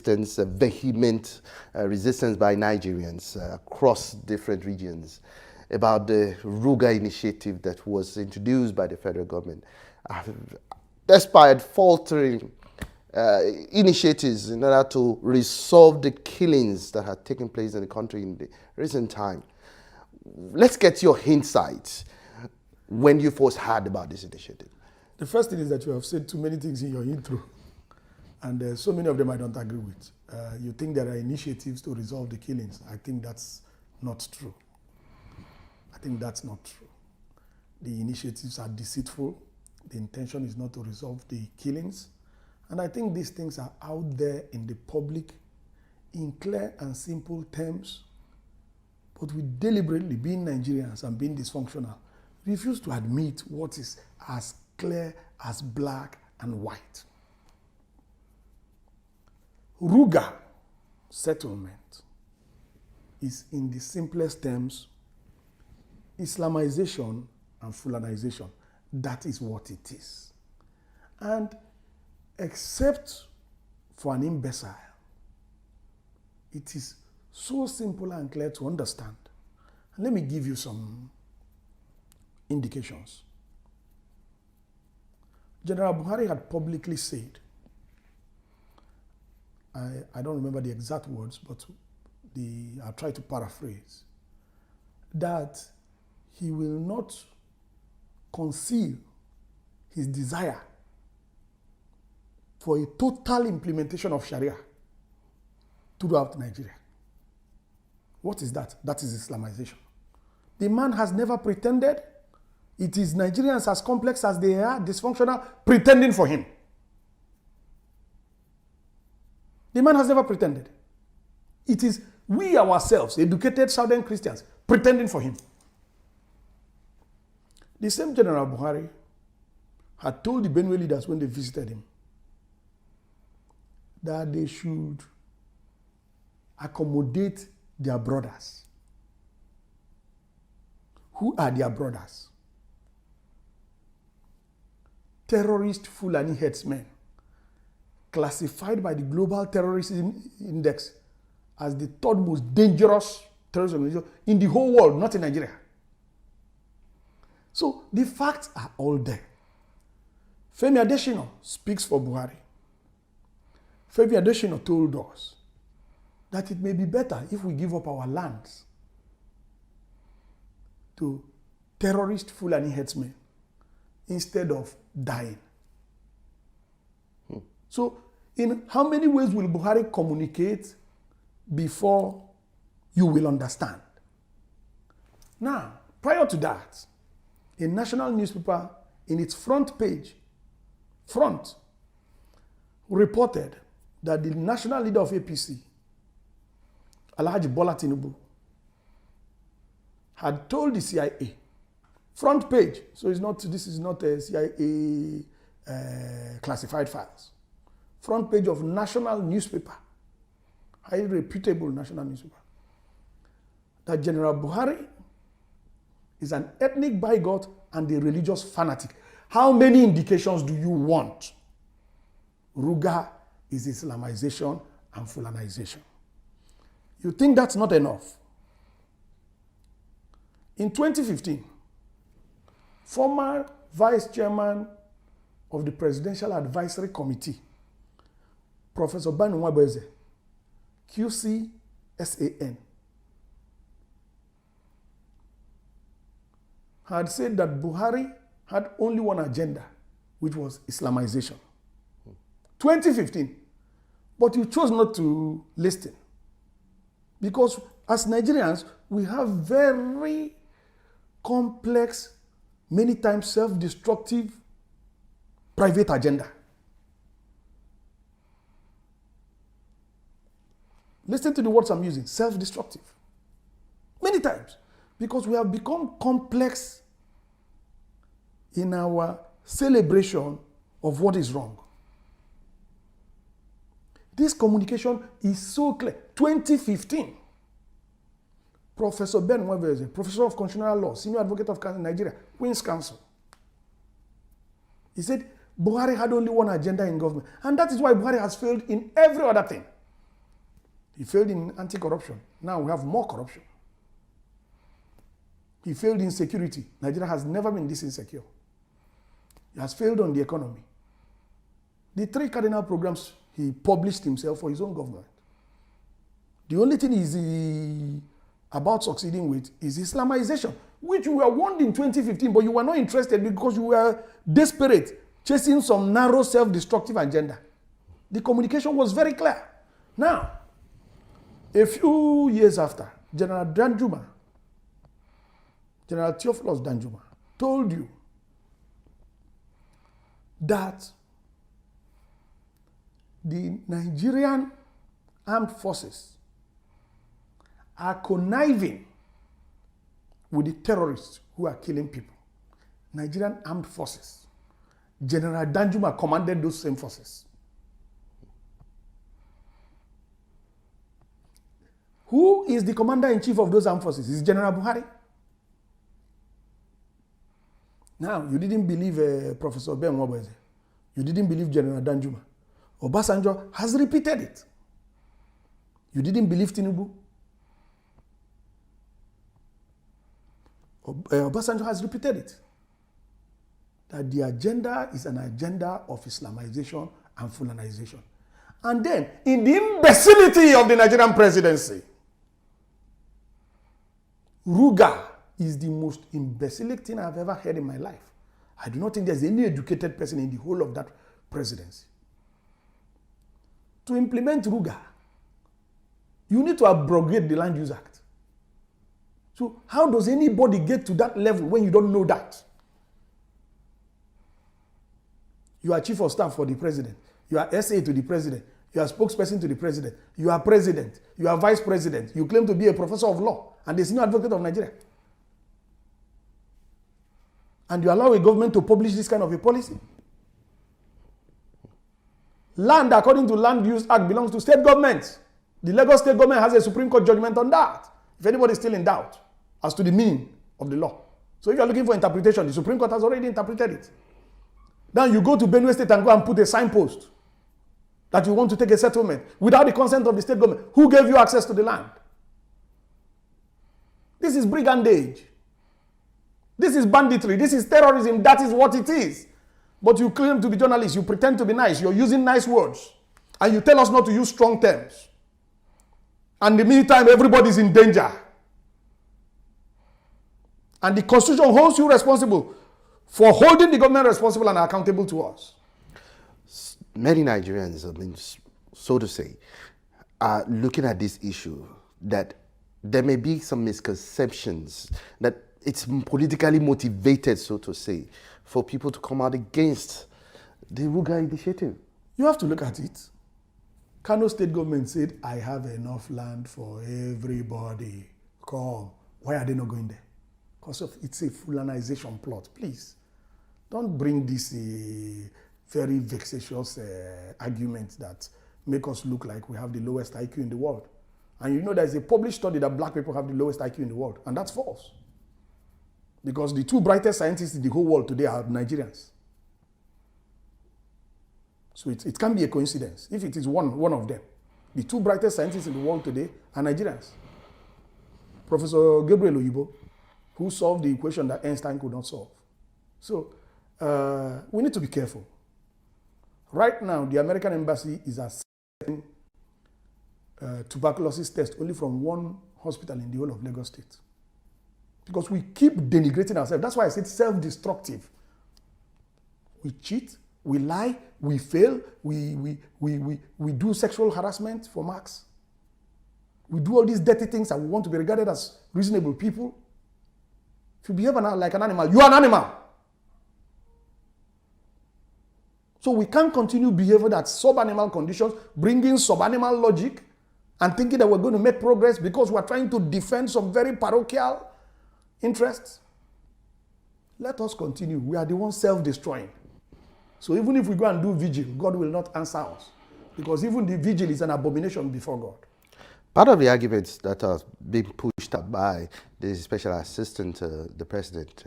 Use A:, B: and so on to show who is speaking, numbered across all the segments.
A: resistance, vehement resistance by Nigerians across different regions about the RUGA initiative that was introduced by the federal government. Despite faltering initiatives in order to resolve the killings that had taken place in the country in the recent time. Let's get your insights when you first heard about this initiative.
B: The first thing is that you have said too many things in your intro, and so many of them I don't agree with. You think there are initiatives to resolve the killings. I think that's not true. I think that's not true. The initiatives are deceitful. The intention is not to resolve the killings. And I think these things are out there in the public in clear and simple terms. But we deliberately, being Nigerians and being dysfunctional, refuse to admit what is as clear as black and white. RUGA Settlement is, in the simplest terms, Islamization and Fulanisation. That is what it is. And except for an imbecile, it is so simple and clear to understand. And let me give you some indications. General Buhari had publicly said, I don't remember the exact words, but I'll try to paraphrase, that he will not conceal his desire for a total implementation of Sharia throughout Nigeria. What is that? That is Islamization. The man has never pretended. It is Nigerians as complex as they are, dysfunctional, pretending for him. The man has never pretended. It is we ourselves, educated Southern Christians, pretending for him. The same General Buhari had told the Benue leaders when they visited him that they should accommodate their brothers. Who are their brothers? Terrorist Fulani herdsmen, classified by the Global Terrorism Index as the third most dangerous terrorist organization in the whole world, not in Nigeria. So the facts are all there. Femi Adesina speaks for Buhari. Femi Adesina told us that it may be better if we give up our lands to terrorist Fulani herdsmen instead of dying. So in how many ways will Buhari communicate before you will understand? Now, prior to that, a national newspaper in its front page, reported that the national leader of APC, Alhaji Bola Tinubu, had told the CIA, front page, so this is not a CIA classified files, front page of national newspaper, highly reputable national newspaper, that General Buhari is an ethnic bigot and a religious fanatic. How many indications do you want? RUGA is Islamization and Fulanisation. You think that's not enough? In 2015, former vice chairman of the Presidential Advisory Committee, Professor Martin Onovo, QCSAN, had said that Buhari had only one agenda, which was Islamization. 2015. But you chose not to listen. Because as Nigerians, we have very complex, many times self-destructive, private agenda. Listen to the words I'm using, self-destructive. Many times. Because we have become complex in our celebration of what is wrong. This communication is so clear. 2015, Professor Ben Onovo, Professor of Constitutional Law, Senior Advocate of Nigeria, Queen's Counsel, he said Buhari had only one agenda in government. And that is why Buhari has failed in every other thing. He failed in anti-corruption. Now we have more corruption. He failed in security. Nigeria has never been this insecure. He has failed on the economy. The 3 cardinal programs he published himself for his own government. The only thing he's about succeeding with is Islamization, which you were warned in 2015, but you were not interested because you were desperate, chasing some narrow self-destructive agenda. The communication was very clear. Now, a few years after, General Theophilus Danjuma, told you that the Nigerian armed forces are conniving with the terrorists who are killing people. Nigerian armed forces. General Danjuma commanded those same forces. Who is the commander-in-chief of those armed forces? It's General Buhari. Now, you didn't believe Professor Ben Wabweze. You didn't believe General Danjuma. Obasanjo has repeated it. You didn't believe Tinubu. Obasanjo has repeated it. That the agenda is an agenda of Islamization and Fulanization. And then, in the imbecility of the Nigerian presidency, RUGA is the most imbecilic thing I've ever heard in my life. I do not think there's any educated person in the whole of that presidency. To implement RUGA, you need to abrogate the Land Use Act. So how does anybody get to that level when you don't know that? You are chief of staff for the president. You are SA to the president. You are spokesperson to the president. You are president. You are vice president. You claim to be a professor of law and the senior advocate of Nigeria. And you allow a government to publish this kind of a policy? Land, according to Land Use Act, belongs to state governments. The Lagos state government has a Supreme Court judgment on that. If anybody is still in doubt as to the meaning of the law. So if you are looking for interpretation, the Supreme Court has already interpreted it. Then you go to Benue State and go and put a signpost that you want to take a settlement without the consent of the state government. Who gave you access to the land? This is brigandage. This is banditry. This is terrorism. That is what it is. But you claim to be journalists. You pretend to be nice. You're using nice words. And you tell us not to use strong terms. And in the meantime, everybody's in danger. And the Constitution holds you responsible for holding the government responsible and accountable to us.
A: Many Nigerians, I mean, so to say, are looking at this issue that there may be some misconceptions, that it's politically motivated, so to say, for people to come out against the RUGA initiative.
B: You have to look at it. Kano state government said, I have enough land for everybody. Come. Why are they not going there? Because it's a Fulanization plot. Please, don't bring this very vexatious argument that make us look like we have the lowest IQ in the world. And you know there's a published study that black people have the lowest IQ in the world. And that's false. Because the 2 brightest scientists in the whole world today are Nigerians. So it can't be a coincidence if it is one of them. The 2 brightest scientists in the world today are Nigerians. Professor Gabriel Oyibo, who solved the equation that Einstein could not solve. So we need to be careful. Right now, the American embassy is accepting tuberculosis test only from 1 hospital in the whole of Lagos State. Because we keep denigrating ourselves. That's why I said self-destructive. We cheat, we lie, we fail, we do sexual harassment for marks. We do all these dirty things and we want to be regarded as reasonable people. If you behave like an animal, you are an animal. So we can't continue behaving at sub-animal conditions, bringing sub-animal logic and thinking that we're going to make progress because we're trying to defend some very parochial interests. Let us continue. We are the ones self-destroying. So even if we go and do vigil, God will not answer us. Because even the vigil is an abomination before God.
A: Part of the arguments that are being pushed up by the special assistant to the president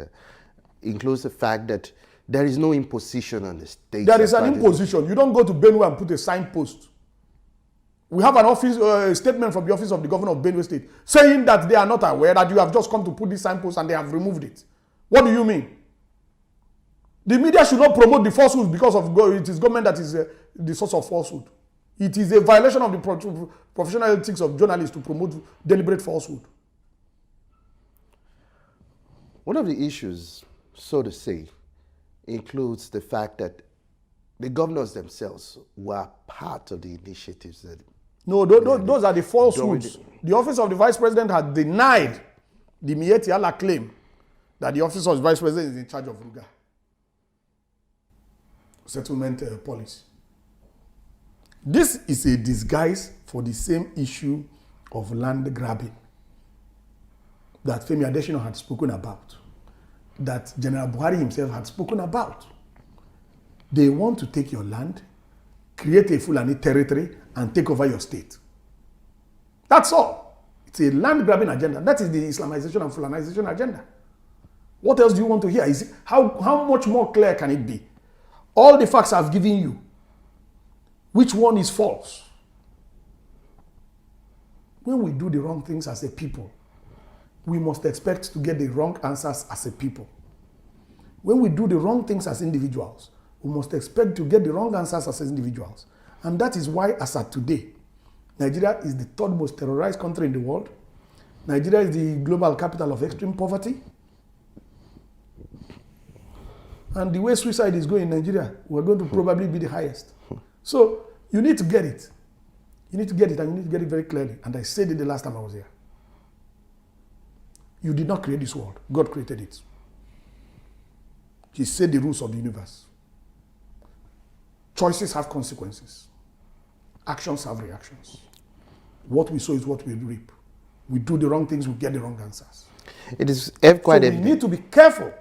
A: includes the fact that there is no imposition on the state.
B: There is an imposition. You don't go to Benue and put a signpost. We have an office statement from the office of the governor of Benue State saying that they are not aware that you have just come to put this signpost and they have removed it. What do you mean? The media should not promote the falsehood because it is government that is the source of falsehood. It is a violation of the professional ethics of journalists to promote deliberate falsehood.
A: One of the issues, so to say, includes the fact that the governors themselves were part of the initiatives that...
B: No, those are the falsehoods. The office of the vice president had denied the Mieti Allah claim that the office of the vice president is in charge of RUGA Settlement policy. This is a disguise for the same issue of land grabbing that Femi Adesina had spoken about, that General Buhari himself had spoken about. They want to take your land, create a Fulani territory, and take over your state. That's all. It's a land grabbing agenda. That is the Islamization and Fulanisation agenda. What else do you want to hear? How much more clear can it be? All the facts I've given you, which one is false? When we do the wrong things as a people, we must expect to get the wrong answers as a people. When we do the wrong things as individuals, we must expect to get the wrong answers as individuals. And that is why, as at today, Nigeria is the third most terrorized country in the world. Nigeria is the global capital of extreme poverty. And the way suicide is going in Nigeria, we're going to probably be the highest. So you need to get it. You need to get it, and you need to get it very clearly. And I said it the last time I was here. You did not create this world. God created it. He set the rules of the universe. Choices have consequences. Actions have reactions. What we sow is what we reap. We do the wrong things, we get the wrong answers.
A: It is quite
B: so we need to be careful.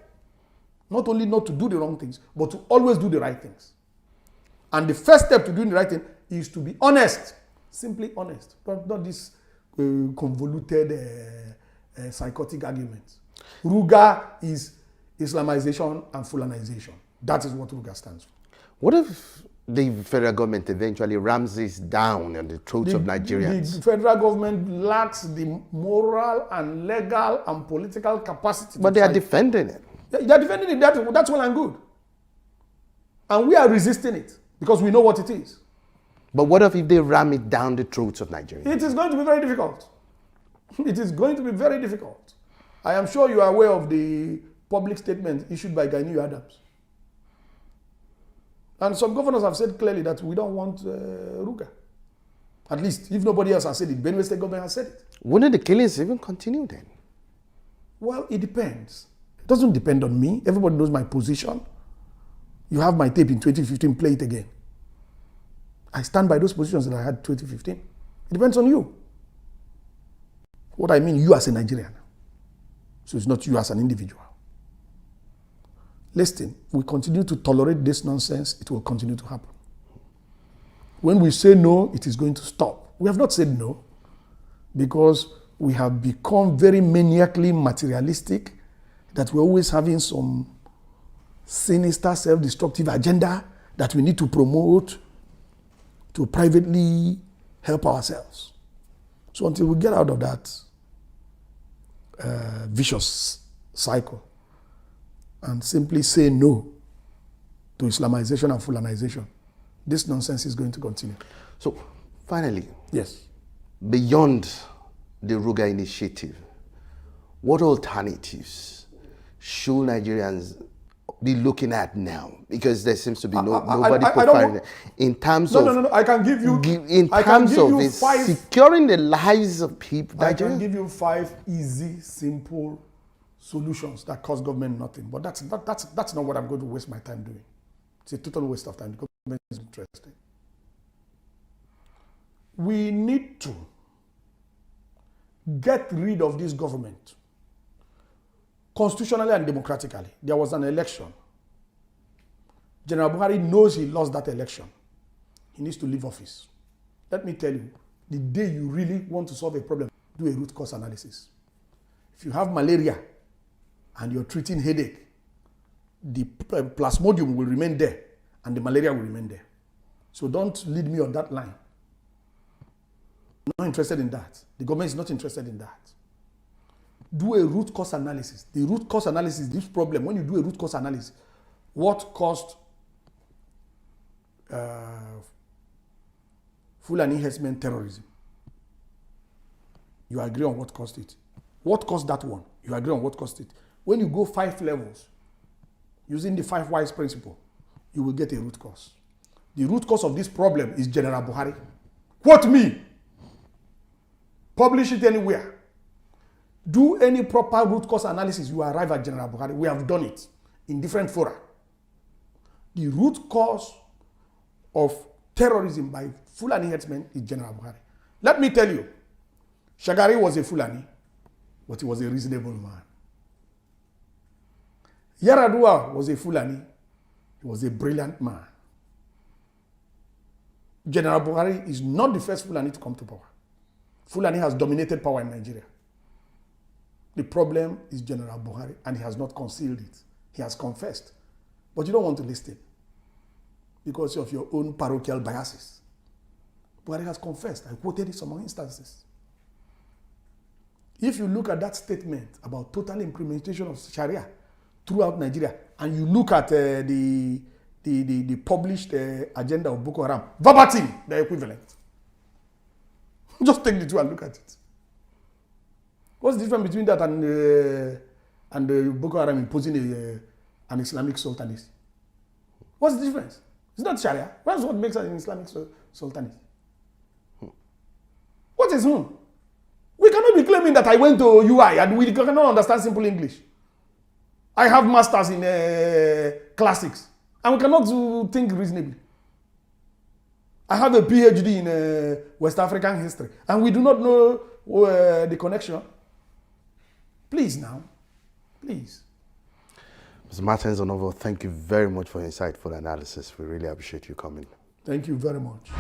B: Not only not to do the wrong things, but to always do the right things. And the first step to doing the right thing is to be honest. Simply honest. But not this convoluted, psychotic arguments. RUGA is Islamization and Fulanization. That is what RUGA stands for.
A: What if the federal government eventually rams this down on the throats of Nigerians?
B: The federal government lacks the moral and legal and political capacity.
A: But they are defending it.
B: They are defending it. That's well and good. And we are resisting it because we know what it is.
A: But what if they ram it down the throats of Nigerians?
B: It is going to be very difficult. It is going to be very difficult. I am sure you are aware of the public statement issued by Gani Adams. And some governors have said clearly that we don't want RUGA. At least, if nobody else has said it, Benue State government has said it.
A: Wouldn't the killings even continue then?
B: Well, it depends. It doesn't depend on me. Everybody knows my position. You have my tape in 2015, play it again. I stand by those positions that I had in 2015. It depends on you. What I mean, you as a Nigerian. So it's not you as an individual. Listen, we continue to tolerate this nonsense, it will continue to happen. When we say no, it is going to stop. We have not said no because we have become very maniacally materialistic, that we're always having some sinister, self-destructive agenda that we need to promote to privately help ourselves. So until we get out of that vicious cycle and simply say no to Islamization and Fulanization, this nonsense is going to continue.
A: So finally,
B: yes,
A: beyond the RUGA initiative, what alternatives should Nigerians be looking at now? Because there seems to be nobody providing in terms of...
B: No. I can give you...
A: In terms of securing the lives of people.
B: I can give you 5 easy, simple solutions that cost government nothing. But that's not what I'm going to waste my time doing. It's a total waste of time. The government is interested. We need to get rid of this government constitutionally and democratically. There was an election. General Buhari knows he lost that election. He needs to leave office. Let me tell you, the day you really want to solve a problem, do a root cause analysis. If you have malaria and you're treating headache, the plasmodium will remain there and the malaria will remain there. So don't lead me on that line. Not interested in that. The government is not interested in that. Do a root cause analysis. The root cause analysis, this problem, when you do a root cause analysis, what caused Fulani Herdsmen terrorism? You agree on what caused it. What caused that one? You agree on what caused it. When you go 5 levels, using the 5 whys principle, you will get a root cause. The root cause of this problem is General Buhari. Quote me. Publish it anywhere. Do any proper root cause analysis, you arrive at General Buhari. We have done it in different fora. The root cause of terrorism by Fulani herdsmen is General Buhari. Let me tell you, Shagari was a Fulani, but he was a reasonable man. Yaradua was a Fulani, he was a brilliant man. General Buhari is not the first Fulani to come to power. Fulani has dominated power in Nigeria. The problem is General Buhari, and he has not concealed it. He has confessed. But you don't want to listen because of your own parochial biases. Buhari has confessed. I quoted it some instances. If you look at that statement about total implementation of Sharia throughout Nigeria, and you look at the published agenda of Boko Haram, verbatim, the equivalent. Just take the two and look at it. What's the difference between that and Boko Haram imposing an Islamic sultanate? What's the difference? It's not Sharia. That's what makes an Islamic sultanate. What is whom? We cannot be claiming that I went to UI and we cannot understand simple English. I have masters in classics and we cannot think reasonably. I have a PhD in West African history and we do not know the connection. Please now, please.
A: Mr. Martin Onovo, thank you very much for your insightful analysis. We really appreciate you coming.
B: Thank you very much.